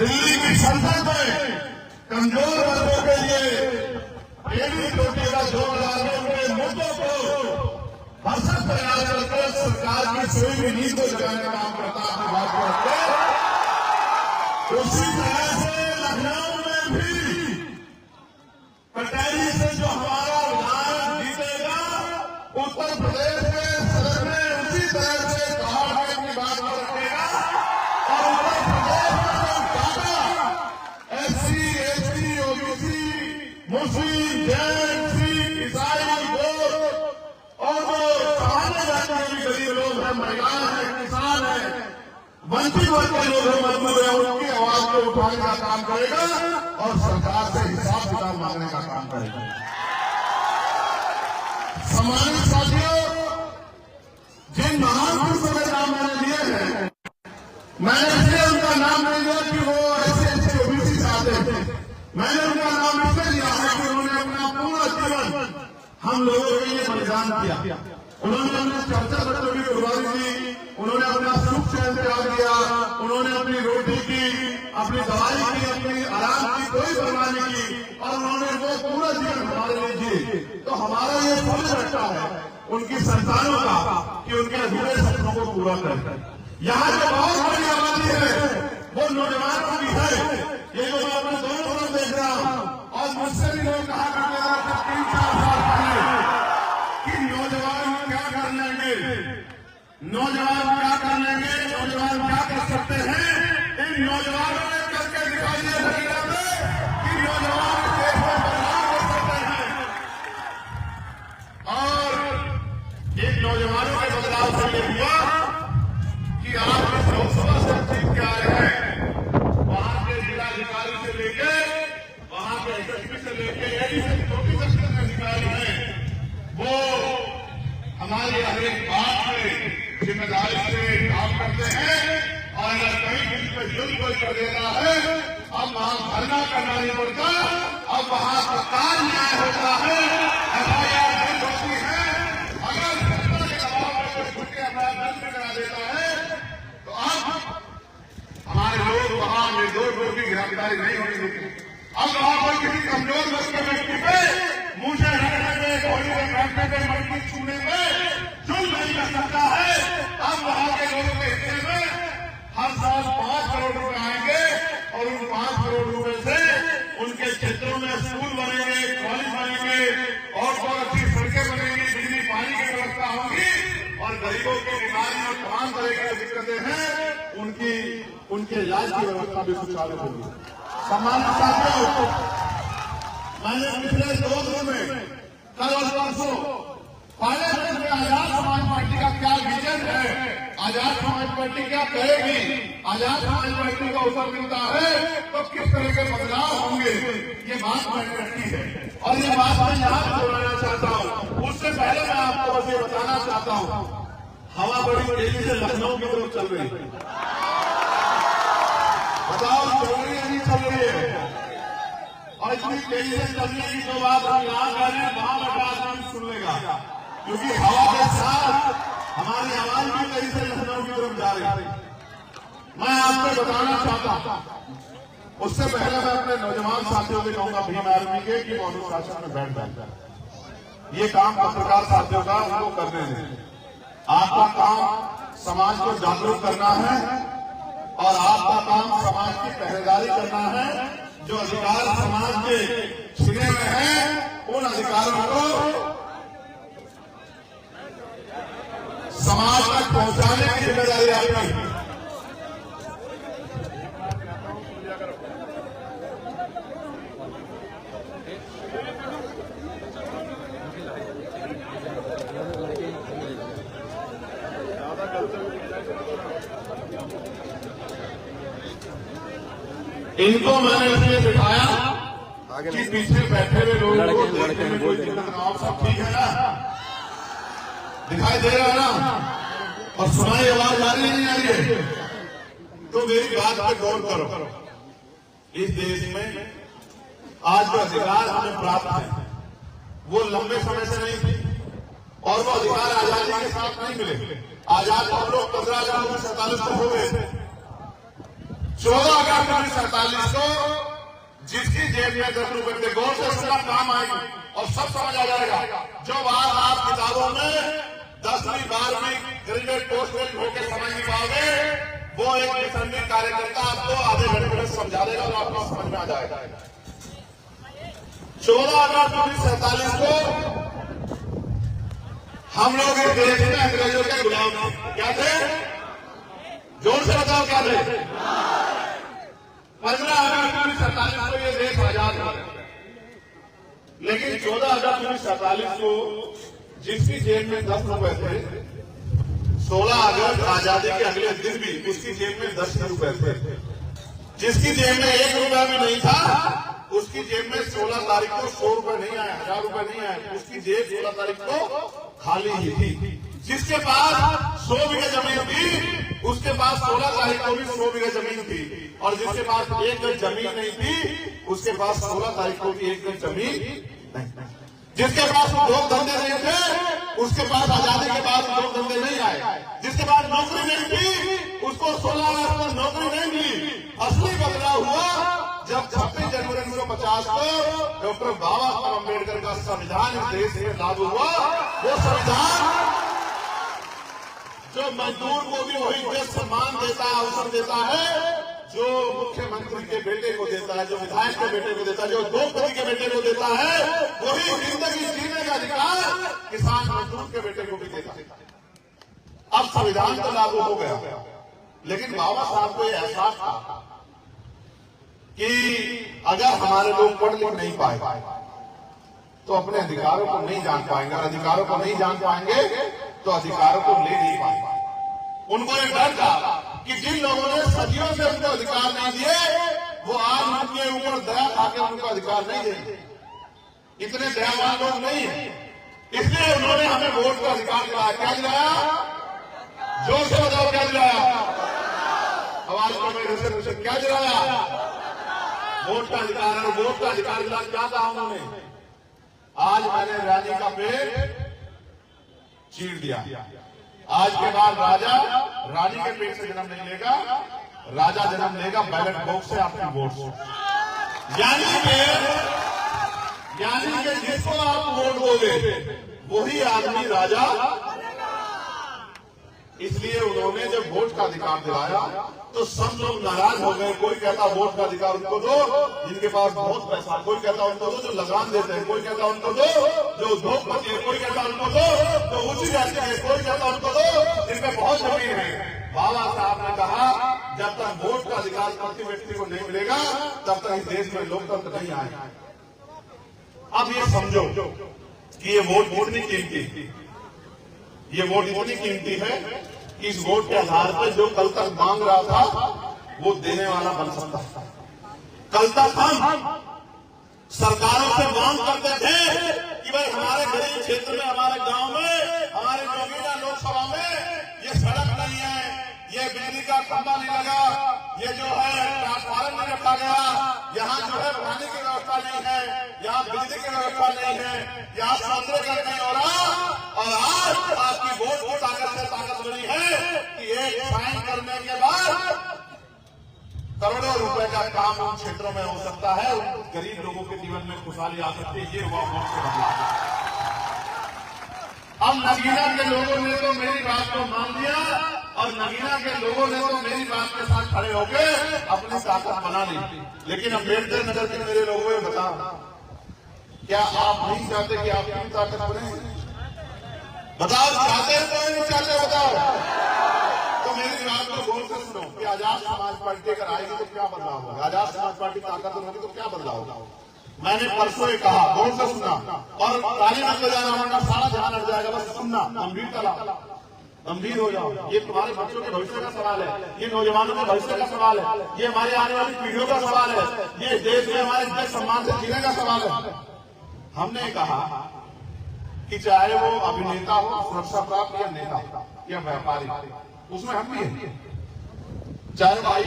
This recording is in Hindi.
दिल्ली की संसद में कमजोर वर्गों के लिए एडी रोटी का जोर डालने उनके मुद्दों को हरसक प्रयास करके सरकार की सोई भी नींद को जगाने का काम करता है। अपनी बात को रखते उसी तरह से लखनऊ में भी कटहरी से जो हमारा विधायक जीतेगा उत्तर प्रदेश के सदन में उसी तरह से पहाड़ में अपनी बात को रखेगा और उत्तर प्रदेश में जो टाटा एससी एसटी ओबीसी मुस्लिम जैन सिख ईसाई गोर और जो सामान्य जाति के भी गरीब लोग हैं, महिलाएं हैं, किसान हैं, वंचित वर्ग के लोग हैं, मजदूर हैं, उनकी आवाज को उठाने का काम करेगा और सरकार से हिसाब किताब मांगने का काम करेगा। सम्मानित साथियों, जिन महान पुरुषों के नाम मैंने लिए हैं, मैंने इसलिए उनका नाम नहीं लिया कि वो ऐसे ओबीसी से आते थे। मैंने उनका नाम इसलिए लिया है कि उन्होंने अपना पूरा जीवन हम लोगों के लिए बलिदान किया। उन्होंने अपने चर्चा बच्चों की कुर्बानी दी, उन्होंने अपना सुख चैन त्याग दिया, उन्होंने अपनी रोटी की, अपनी दवाई की, अपनी आराम की कोई परवाह नहीं की और उन्होंने वो पूरा जीवन हमारे लिए जिए। तो हमारा ये फर्ज रहता है उनकी संतानों का कि उनके अधूरे सपनों को पूरा करें। यहाँ जो बहुत बड़ी आबादी है वो नौजवानों की है। ये जो मैं अपने दोनों तरफ देख रहा हूँ और मुझसे भी लोग कहा करते थे 3-4 साल पहले कि नौजवान क्या कर लेंगे, नौजवान क्या कर लेंगे, नौजवान क्या कर सकते हैं। इन नौजवानों ने करके दिखाई दे दुनिया में कि नौजवान देश में बदलाव कर सकते हैं और इन नौजवानों के बदलाव से ये हुआ कि आप इस लोकसभा से जीत के आए हैं, वहां के जिलाधिकारी से लेकर वहां के एसएसपी से लेकर एडी से छोटी सेक्शन के अधिकारी हैं, वो हमारे हर एक बात में जिम्मेदारी से काम करते हैं और अगर कहीं किसी पे जुल्म कोई कर देता है, अब वहां धरना करना नहीं पड़ता, अब वहां तत्काल न्याय होता है, एफआईआर दर्ज होती है। अगर घटना के दबाव में कोई छुट्टी अपराध दर्ज करा देता है तो अब हमारे लोग वहां निर्दोष लोगों की गिरफ्तारी नहीं होने देते। अब वहां कोई किसी कमजोर वर्ग के व्यक्ति पे मुझे रखने में, घोड़ी में बैठने में, मटकी छूने में जुल्म नहीं कर सकता है। अब वहां के लोगों के हिस्से में हर साल 5 करोड़ रुपए आएंगे और उन 5 करोड़ रुपए से उनके क्षेत्रों में स्कूल बनेंगे, कॉलेज बनेंगे और बहुत अच्छी सड़कें बनेंगी, बिजली पानी की व्यवस्था होगी और गरीबों की बीमारी और तमाम तरह की दिक्कतें हैं उनके इलाज की व्यवस्था भी सुचारू होगी। सम्मानित साथियों, मैंने पिछले 2 दिन में कल और परसों पार्लियामेंट में आजाद समाज पार्टी का क्या विजन है, आजाद समाज पार्टी क्या करेगी, आजाद समाज पार्टी को अवसर मिलता है तो किस तरह के बदलाव होंगे, ये बात मैंने रखी है और ये बात मैं यहाँ दोहराना चाहता हूँ। उससे पहले मैं आपको बस ये बताना चाहता हूँ, हवा बड़ी तेजी से लखनऊ की तरफ चल रही है। बताओ चल रही है नहीं चल रही है? और इतनी तेजी से चलने की जो बात हम यहाँ कर रहे हैं वहां बैठा आदमी सुन लेगा, क्योंकि हवा के साथ हमारी आवाज भी तेजी से लखनऊ की तरफ जा रही है। मैं आपको बताना चाहता हूं, उससे पहले मैं अपने नौजवान साथियों को कहूंगा भीम आर्मी के कि वो अनुशासन में बैठ जाए। ये काम पत्रकार साथियों का उनको करने दें। आपका काम समाज को जागरूक करना है और आपका काम समाज की पहरेदारी करना है। जो अधिकार समाज के सीने में है उन अधिकारों को समाज तक पहुंचाने की जिम्मेदारी आपकी है। इनको मैंने इसलिए बिठाया कि पीछे बैठे हुए लोगों को देखने में कोई दिक्कत ना हो। सब ठीक है ना? दिखाई दे रहा है ना? और सुनाई आवाज आ रही है नहीं आ रही है? तो मेरी बात पे गौर करो। इस देश में आज जो अधिकार हमें प्राप्त है वो लंबे समय से नहीं थे और वो अधिकार आजादी के साथ नहीं मिले। आजाद हम लोग 15 अगस्त 1947 को हो गए थे। 14 अगस्त 1947 को जिसकी जेब में 10 रुपए थे, गौर से सुनना, काम आएगी और सब समझ आ जाएगा। जो बात आप किताबों में 10वीं 12वीं ग्रेजुएट पोस्ट ग्रेजुएट होकर समझ नहीं पाओगे, वो एक मिशनरी कार्यकर्ता आपको आधे घंटे में समझा देगा और आपको समझ में आ जाएगा। 14 अगस्त 1947 को हम लोग इस देश में अंग्रेजों के गुलाम थे। क्या थे? जोर से बताओ, क्या थे? 15 अगस्त 1947 को ये देश आजाद हुआ, लेकिन 14 अगस्त 1947 को जिसकी जेब में 10 रुपए थे, 16 अगस्त आजादी के अगले दिन भी उसकी जेब में 10 रुपए थे। जिसकी जेब में 1 रुपया भी नहीं था, उसकी जेब में 16 तारीख को 100 रुपए नहीं आए, 1000 रुपए नहीं आए, उसकी जेब 16 तारीख को खाली ही थी। जिसके पास 100 बीघा जमीन थी, उसके पास 16 तारीख को भी 100 बीघा जमीन थी, और जिसके पास 1 गज जमीन नहीं थी, उसके पास 16 तारीख को भी 1 गज जमीन नहीं। जिसके पास 2 धंधे नहीं थे, उसके पास आजादी के बाद 2 धंधे नहीं आए। जिसके पास नौकरी नहीं थी, उसको 16 अगस्त को नौकरी नहीं मिली। असली बदलाव हुआ जब 26 जनवरी 1950 को डॉक्टर बाबा साहब अम्बेडकर का संविधान इस देश में लागू हुआ। वो संविधान जो मजदूर को भी वही देश सम्मान देता है, अवसर देता है, जो मुख्यमंत्री के बेटे को देता है, जो विधायक के बेटे को देता है, जो उद्योगपति के बेटे को देता है, वही जिंदगी जीने का अधिकार किसान मजदूर के बेटे को भी देता है। अब संविधान तो लागू हो गया, लेकिन बाबा साहब को यह एहसास था कि अगर हमारे लोग पढ़ लिख नहीं पाए तो अपने अधिकारों को नहीं जान पाएंगे, और अधिकारों को नहीं जान पाएंगे तो अधिकारों को ले नहीं पाएंगे। उनको एक डर था कि जिन लोगों ने सदियों से उनको अधिकार नहीं दिए, वो आज उनके ऊपर दया खाकर उनको अधिकार नहीं देंगे। इतने दयावान लोग नहीं है, इसलिए उन्होंने हमें वोट का अधिकार दिलाया। क्या दिलाया? जोर से बताओ, क्या दिलाया? आवाज को मेरे से क्या दिलाया? वोट का अधिकार है। वोट का अधिकार दिला क्या कहा उन्होंने? आज मैंने रानी का पेट चीर दिया, आज के बाद राजा रानी के पेट से जन्म नहीं लेगा, राजा जन्म लेगा बैलेट बॉक्स से, आपकी वोट से। यानी कि जिसको आप वोट दोगे वही आदमी राजा। इसलिए उन्होंने जब वोट का अधिकार दिलाया तो सब लोग नाराज हो गए। कोई कहता वोट का अधिकार उनको दो जिनके पास बहुत पैसा, कोई कहता उनको दो जो लगान देते हैं, कोई कहता उनको दो जो उद्योगपति है, कोई कहता उनको दो जो ऊंची जाति है, कोई कहता उनको दो जिनमें बहुत जमीन है। बाबा साहब ने कहा जब तक वोट का अधिकार प्रति व्यक्ति को नहीं मिलेगा तब तक इस देश में लोकतंत्र नहीं आएगा। अब ये समझो कि ये वोट इतनी कीमती, ये वोट इतनी कीमती है कि इस वोट के आधार पर जो कल तक मांग रहा था वो देने वाला बन सकता था। कल तक हम सरकारों से मांग करते थे कि भाई हमारे गरीब क्षेत्र में, हमारे गांव में, हमारे नगीना लोकसभा में ये सड़क नहीं है, ये बिजली का खंभा नहीं लगा, ये जो है ट्रांसफार्मर नहीं रखा गया, यहाँ जो है पानी की व्यवस्था नहीं है, यहाँ बिजली की व्यवस्था नहीं है, यहाँ सौंदर्यकरण नहीं हो रहा। और आज आपकी वोट की ताकत से ताकत बनी है कि एक साइन करने के बाद करोड़ों रुपए का काम उन क्षेत्रों में हो सकता है, उन गरीब लोगों के जीवन में खुशहाली आ सकती है। ये हुआ वोट से बदलाव। अब नगीना के लोगों ने तो मेरी बात को मान लिया और नगीना के लोगों ने तो मेरी बात के साथ खड़े होकर अपनी ताकत बना ली। लेकिन अम्बेडकर नगर के मेरे लोगों को बताओ, क्या आप नहीं चाहते कि आपकी ताकत बने? बताओ, चाहते हैं कोई नहीं चाहते? बताओ। तो मेरी बात को गौर से सुनो कि आजाद समाज पार्टी अगर आएगी तो क्या बदलाव होगा, आजाद समाज पार्टी ताकत होगी तो क्या बदलाव होगा। मैंने परसों ही कहा, गौर से सुना, और ताली मत बजाना वरना सारा ध्यान हट जाएगा। बस सुनना, गंभीर हो जाओ। ये तुम्हारे बच्चों के भविष्य का सवाल है, ये नौजवानों के भविष्य का सवाल है, ये हमारी आने वाली पीढ़ियों का सवाल है, ये देश में हमारे इज्जत सम्मान से जीने का सवाल है। हमने कहा कि चाहे वो अभिनेता हो, सुरक्षा प्राप्त या नेता या व्यापारी, उसमें हम भी हैं, चाहे भाई